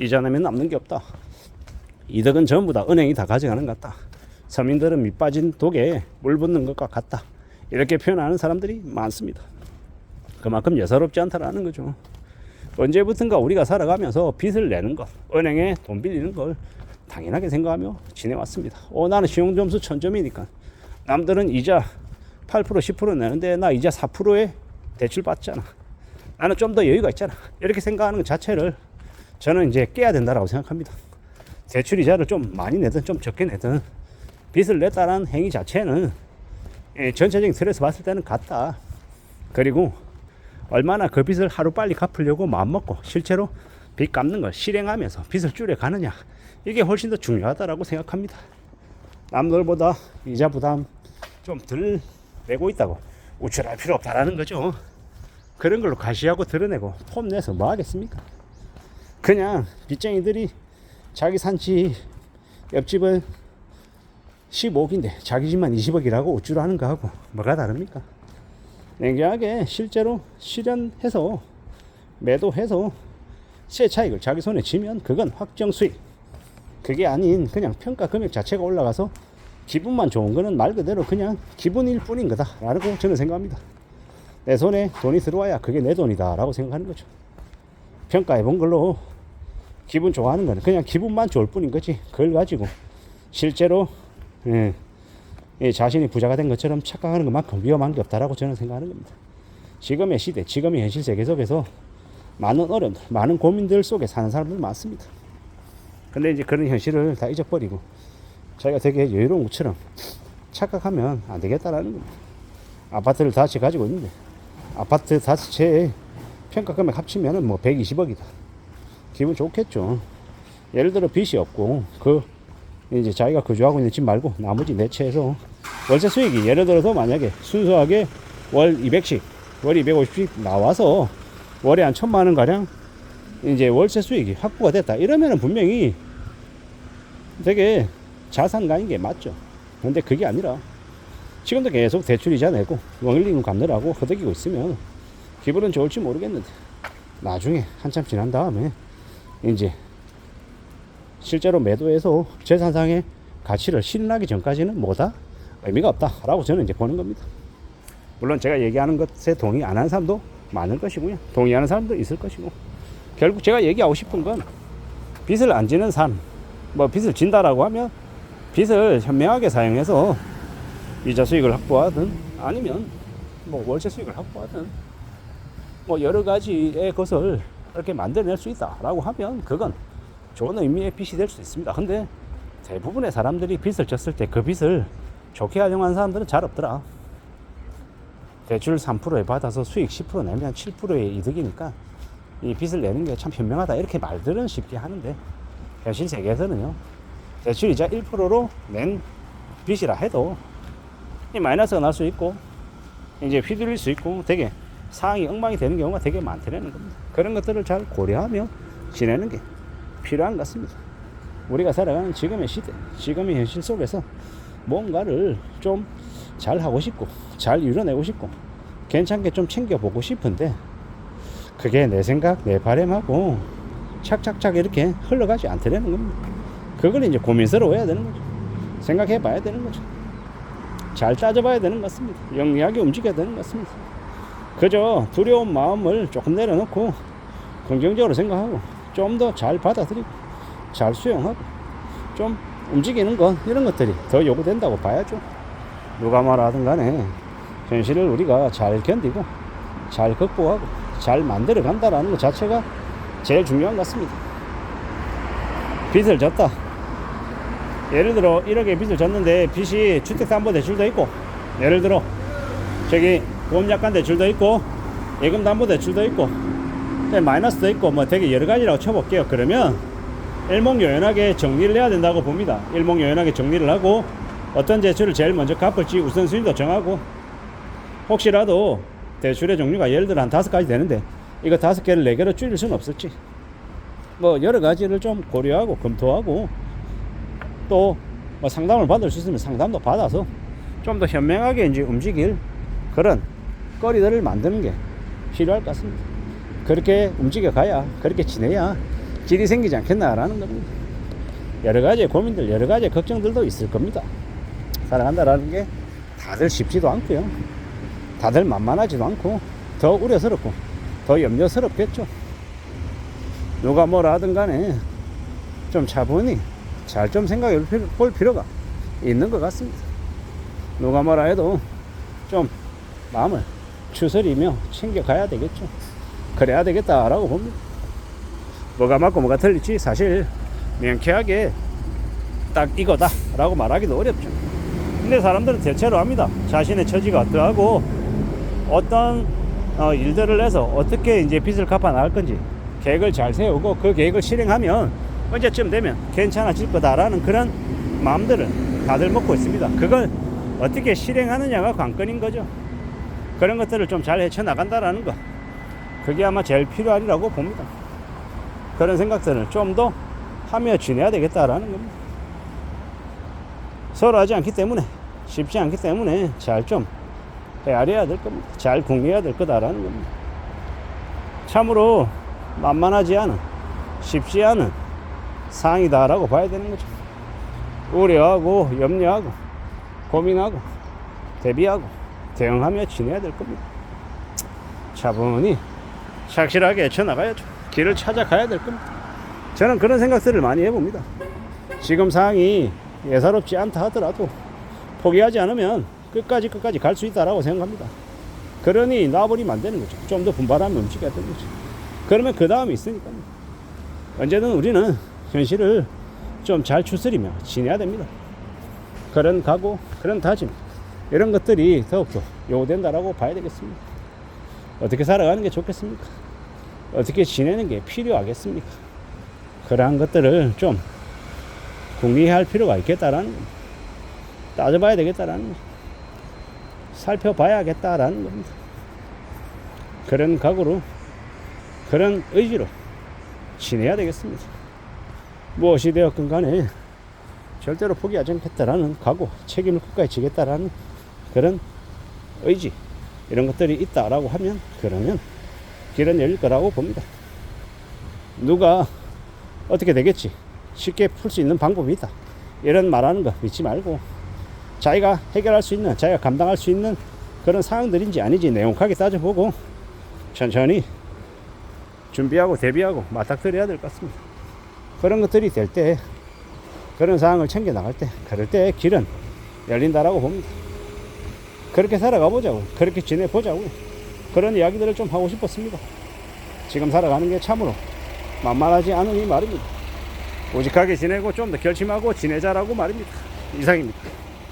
이자 내면 남는 게 없다. 이득은 전부 다 은행이 다 가져가는 것 같다. 서민들은 밑 빠진 독에 물 붓는 것과 같다. 이렇게 표현하는 사람들이 많습니다. 그만큼 예사롭지 않다라는 거죠. 언제부턴가 우리가 살아가면서 빚을 내는 것, 은행에 돈 빌리는 걸 당연하게 생각하며 지내왔습니다. 나는 신용점수 1000점이니까 남들은 이자 8% 10% 내는데 나 이자 4%에 대출 받잖아. 나는 좀 더 여유가 있잖아. 이렇게 생각하는 것 자체를 저는 이제 깨야 된다라고 생각합니다. 대출 이자를 좀 많이 내든 좀 적게 내든 빚을 냈다는 행위 자체는 전체적인 틀에서 봤을 때는 같다. 그리고 얼마나 그 빚을 하루빨리 갚으려고 마음먹고 실제로 빚 갚는 걸 실행하면서 빚을 줄여가느냐, 이게 훨씬 더 중요하다고 생각합니다. 남들보다 이자 부담 좀 덜 내고 있다고 우쭐할 필요 없다라는 거죠. 그런 걸로 가시하고 드러내고 폼내서 뭐 하겠습니까? 그냥 빚쟁이들이 자기 산지 옆집은 15억인데 자기 집만 20억이라고 우쭐하는 거하고 뭐가 다릅니까? 냉정하게 실제로 실현해서 매도해서 세 차익을 자기 손에 쥐면 그건 확정 수익. 그게 아닌 그냥 평가 금액 자체가 올라가서 기분만 좋은 거는 말 그대로 그냥 기분일 뿐인 거다라고 저는 생각합니다. 내 손에 돈이 들어와야 그게 내 돈이다 라고 생각하는 거죠. 평가해 본 걸로 기분 좋아하는 거는 그냥 기분만 좋을 뿐인 거지, 그걸 가지고 실제로 자신이 부자가 된 것처럼 착각하는 것만큼 위험한 게 없다라고 저는 생각하는 겁니다. 지금의 시대, 지금의 현실 세계 속에서 많은 어려움들, 많은 고민들 속에 사는 사람들 많습니다. 근데 이제 그런 현실을 다 잊어버리고 자기가 되게 여유로운 것처럼 착각하면 안 되겠다라는 겁니다. 아파트를 다채 가지고 있는데 아파트 다채에 평가 금액 합치면은 뭐 120억이다. 기분 좋겠죠. 예를 들어 빚이 없고 이제 자기가 거주하고 있는 집 말고 나머지 네 채에서 월세 수익이 예를 들어서 만약에 순수하게 월 200씩, 월 250씩 나와서 월에 한 1000만 원 가량 이제 월세 수익이 확보가 됐다. 이러면은 분명히 되게 자산가인 게 맞죠. 근데 그게 아니라 지금도 계속 대출이자 내고 원리금 갚느라고 허덕이고 있으면 기분은 좋을지 모르겠는데 나중에 한참 지난 다음에 이제 실제로 매도해서 재산상의 가치를 실현하기 전까지는 뭐다? 의미가 없다라고 저는 이제 보는 겁니다. 물론 제가 얘기하는 것에 동의 안 하는 사람도 많을 것이고요. 동의하는 사람도 있을 것이고, 결국 제가 얘기하고 싶은 건 빚을 안 지는 삶, 뭐 빚을 진다라고 하면 빚을 현명하게 사용해서 이자 수익을 확보하든 아니면 뭐 월세 수익을 확보하든 뭐 여러 가지의 것을 이렇게 만들어낼 수 있다라고 하면 그건 좋은 의미의 빚이 될 수 있습니다. 근데 대부분의 사람들이 빚을 졌을 때 그 빚을 좋게 활용하는 사람들은 잘 없더라. 대출 3%에 받아서 수익 10% 내면 7%의 이득이니까 이 빚을 내는 게 참 현명하다, 이렇게 말들은 쉽게 하는데 현실 세계에서는요, 대출 이자 1%로 낸 빚이라 해도 이 마이너스가 날 수 있고 이제 휘둘릴 수 있고 되게 상황이 엉망이 되는 경우가 되게 많다는 겁니다. 그런 것들을 잘 고려하며 지내는 게 필요한 것 같습니다. 우리가 살아가는 지금의 시대, 지금의 현실 속에서 뭔가를 좀 잘 하고 싶고 잘 이뤄내고 싶고 괜찮게 좀 챙겨보고 싶은데 그게 내 생각, 내 바람하고 착착착 이렇게 흘러가지 않더라는 겁니다. 그걸 이제 고민스러워해야 되는 거죠. 생각해 봐야 되는 거죠. 잘 따져봐야 되는 것 같습니다. 영리하게 움직여야 되는 것 같습니다. 그저 두려운 마음을 조금 내려놓고 긍정적으로 생각하고 좀 더 잘 받아들이고 잘 수용하고 좀 움직이는 것, 이런 것들이 더 요구된다고 봐야죠. 누가 말하든 간에 현실을 우리가 잘 견디고 잘 극복하고 잘 만들어 간다라는 것 자체가 제일 중요한 것 같습니다. 빚을 졌다. 예를 들어 1억의 빚을 졌는데 빚이 주택담보대출도 있고 예를 들어 저기 보험약관대출도 있고 예금담보대출도 있고 마이너스도 있고 뭐 되게 여러 가지라고 쳐볼게요. 그러면 일목요연하게 정리를 해야 된다고 봅니다. 일목요연하게 정리를 하고 어떤 대출을 제일 먼저 갚을지 우선순위도 정하고, 혹시라도 대출의 종류가 예를 들어 한 5가지 되는데 이거 5개를 4개로 줄일 수는 없었지. 뭐 여러 가지를 좀 고려하고 검토하고 또 뭐 상담을 받을 수 있으면 상담도 받아서 좀 더 현명하게 이제 움직일 그런 거리들을 만드는 게 필요할 것 같습니다. 그렇게 움직여 가야, 그렇게 지내야 길이 생기지 않겠나라는 겁니다. 여러 가지 고민들, 여러 가지 걱정들도 있을 겁니다. 살아간다라는 게 다들 쉽지도 않고요. 다들 만만하지도 않고 더 우려스럽고 더 염려스럽겠죠. 누가 뭐라 하든 간에 좀 차분히 잘 좀 생각해 볼 필요가 있는 것 같습니다. 누가 뭐라 해도 좀 마음을 추스리며 챙겨가야 되겠죠. 그래야 되겠다라고 봅니다. 뭐가 맞고 뭐가 틀릴지 사실 명쾌하게 딱 이거다 라고 말하기도 어렵죠. 근데 사람들은 대체로 합니다. 자신의 처지가 어떠하고 어떤 일들을 해서 어떻게 이제 빚을 갚아 나갈 건지 계획을 잘 세우고 그 계획을 실행하면 언제쯤 되면 괜찮아질 거다라는 그런 마음들을 다들 먹고 있습니다. 그걸 어떻게 실행하느냐가 관건인 거죠. 그런 것들을 좀 잘 헤쳐나간다라는 거, 그게 아마 제일 필요하리라고 봅니다. 그런 생각들을 좀 더 하며 지내야 되겠다라는 겁니다. 서로 하지 않기 때문에, 쉽지 않기 때문에 잘 좀 헤아려야 될 겁니다. 잘 궁리해야 될 거다라는 겁니다. 참으로 만만하지 않은, 쉽지 않은 상황이다라고 봐야 되는 거죠. 우려하고 염려하고 고민하고 대비하고 대응하며 지내야 될 겁니다. 차분히 착실하게 헤쳐나가야죠. 길을 찾아가야 될 겁니다. 저는 그런 생각들을 많이 해봅니다. 지금 상황이 예사롭지 않다 하더라도 포기하지 않으면 끝까지 갈 수 있다라고 생각합니다. 그러니 놔버리면 안 되는 거죠. 좀 더 분발하면 움직여야 되는 거죠. 그러면 그 다음이 있으니까요. 언제든 우리는 현실을 좀 잘 추스리며 지내야 됩니다. 그런 각오, 그런 다짐, 이런 것들이 더욱더 요구된다라고 봐야 되겠습니다. 어떻게 살아가는 게 좋겠습니까? 어떻게 지내는 게 필요하겠습니까? 그러한 것들을 좀 궁리할 필요가 있겠다라는 겁니다. 따져봐야 되겠다라는 겁니다. 살펴봐야겠다라는 겁니다. 그런 각오로, 그런 의지로 지내야 되겠습니다. 무엇이 되었건 간에 절대로 포기하지 않겠다라는 각오, 책임을 끝까지 지겠다라는 그런 의지, 이런 것들이 있다라고 하면, 그러면 길은 열릴 거라고 봅니다. 누가 어떻게 되겠지, 쉽게 풀 수 있는 방법이 있다, 이런 말하는 거 믿지 말고 자기가 해결할 수 있는, 자기가 감당할 수 있는 그런 상황들인지 아닌지 냉혹하게 따져보고 천천히 준비하고 대비하고 맞닥뜨려야 될 것 같습니다. 그런 것들이 될 때, 그런 상황을 챙겨 나갈 때, 그럴 때 길은 열린다라고 봅니다. 그렇게 살아가 보자고, 그렇게 지내보자고, 그런 이야기들을 좀 하고 싶었습니다. 지금 살아가는 게 참으로 만만하지 않으니 말입니다. 우직하게 지내고 좀 더 결심하고 지내자라고 말입니다. 이상입니다.